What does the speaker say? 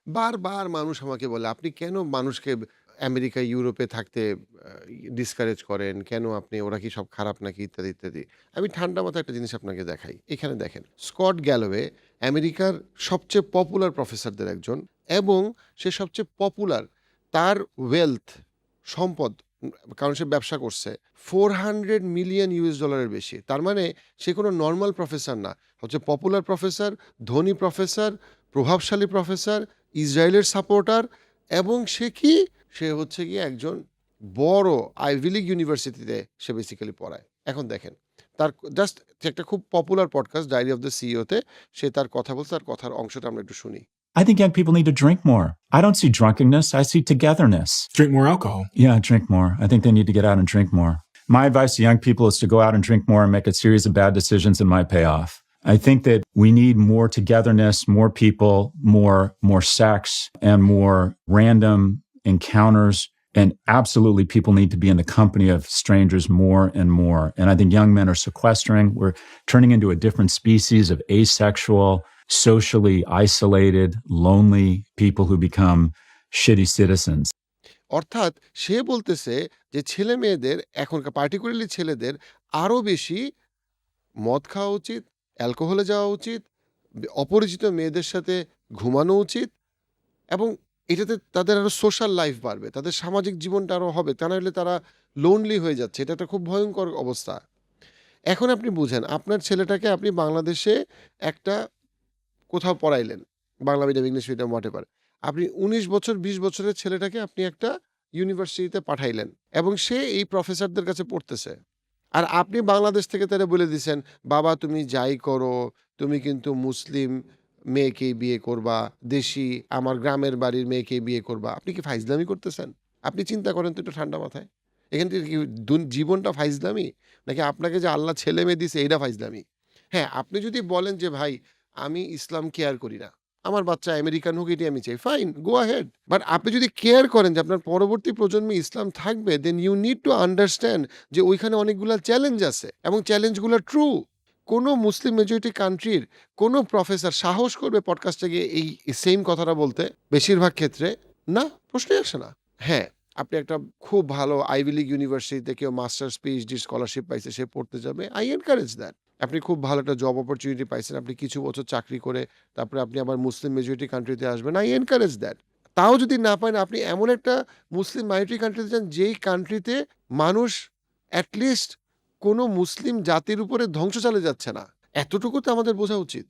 বারবার মানুষ আমাকে বলে, "আপনি কেন মানুষকে আমেরিকা, ইউরোপে থাকতে ডিসকারেজ করেন? কেন আপনি ওরা কি সব খারাপ নাকি?" ইত্যাদি, ইত্যাদি। আমি ঠান্ডা মাথায় একটা জিনিস আপনাকে দেখাই। এখানে দেখেন, স্কট গ্যালোওয়ে আমেরিকার সবচেয়ে পপুলার প্রফেসরদের একজন এবং সে সবচেয়ে পপুলার। তার ওয়েলথ, সম্পদ, কারণ সে ব্যবসা করছে, $400 মিলিয়ন এর বেশি। তার মানে সে কোনো নরমাল প্রফেসর না। হচ্ছে পপুলার প্রফেসর, ধনী প্রফেসর, প্রভাবশালী প্রফেসর, ইসরায়েলের সাপোর্টার এবং সে কি? সে হচ্ছে গিয়ে একজন বড় আইভি লীগ ইউনিভার্সিটিতে সে বেসিক্যালি পড়ায়। এখন দেখেন, তার জাস্ট একটা খুব popular podcast 'diary of the CEO' তে সে তার কথা বলছে, তার কথার অংশটা আমরা একটু শুনি। I think young people need to drink more. I don't see drunkenness. I see togetherness. Drink more alcohol. Yeah, drink more. I think they need to get out and drink more. My advice to young people is to go out and drink more and make a series of bad decisions that might pay off. I think that we need more togetherness, more people, more sex, and more random encounters. And absolutely, people need to be in the company of strangers more and more. And I think young men are sequestering. We're turning into a different species of asexual, socially isolated, lonely people who become shitty citizens. অর্থাৎ সে বলতেছে যে ছেলে-মেয়েদের এখনকার particularly ছেলেদের আরো বেশি মদ খাওয়া উচিত, অ্যালকোহলে যাওয়া উচিত, অপরিচিত মেয়েদের সাথে ঘুমানো উচিত এবং এটাতে তাদের আরো সোশ্যাল লাইফ বাড়বে। তাদের সামাজিক জীবনটা আরো হবে। তা নাহলে তারা লোনলি হয়ে যাচ্ছে। এটা একটা খুব ভয়ংকর অবস্থা। এখন আপনি বুঝেন, আপনার ছেলেটাকে আপনি বাংলাদেশে একটা কোথাও পড়াইলেন। Bangla medium, English medium, whatever. আপনি ১৯ বছর, ২০ বছরের ছেলেটাকে আপনি একটা ইউনিভার্সিটিতে পাঠাইলেন এবং সে এই প্রফেসরদের কাছে পড়তেছে। আর আপনি বাংলাদেশ থেকে তারে বলে দিছেন, "বাবা তুমি যাই করো, তুমি কিন্তু মুসলিম মেয়েকেই বিয়ে করবা, দেশি আমার গ্রামের বাড়ির মেয়েকেই বিয়ে করবা।" আপনি কি ফাইজলামি করতেছেন? আপনি চিন্তা করেন তো একটু ঠান্ডা মাথায়। এখান থেকে কি জীবনটা ফাইজলামি? নাকি আপনাকে যে আল্লাহ ছেলে-মেয়ে দিছে এইটা ফাইজলামি? হ্যাঁ, আপনি যদি বলেন যে, "ভাই আমি ইসলাম কেয়ার করি না। আমার বাচ্চা আমেরিকান হোক এটাই আমি চাই।" Fine, go ahead. বাট আপনি যদি কেয়ার করেন যে আপনার পরবর্তী প্রজন্মে ইসলাম থাকবে, then you need to understand যে ওইখানে অনেকগুলা চ্যালেঞ্জ আছে এবং চ্যালেঞ্জগুলা ট্রু। কোনো মুসলিম মেজরিটি কান্ট্রির কোনো প্রফেসর সাহস করবে পডকাস্টে গিয়ে এই সেইম কথাটা বলতে? বেশিরভাগ ক্ষেত্রে না, প্রশ্নই আসে না। হ্যাঁ, আপনি একটা খুব ভালো আইভি লীগ ইউনিভার্সিটিতে কেউ মাস্টার্স, পিএইচডি স্কলারশিপ পাইছে, সে পড়তে যাবে। I encourage that. আপনি খুব ভালো একটা জব অপরচুনিটি পাইছেন, আপনি কিছু বছর চাকরি করে তারপরে আপনি আবার মুসলিম মেজরিটি কান্ট্রিতে আসবেন। I encourage that. তাও যদি না পারেন, আপনি এমন একটা মুসলিম মাইনরিটি কান্ট্রিতে যান যেই কান্ট্রিতে মানুষ এট লিস্ট কোনো মুসলিম জাতির উপরে ধ্বংস চালিয়ে যাচ্ছে না। এতটুকু তো আমাদের বোঝা উচিত।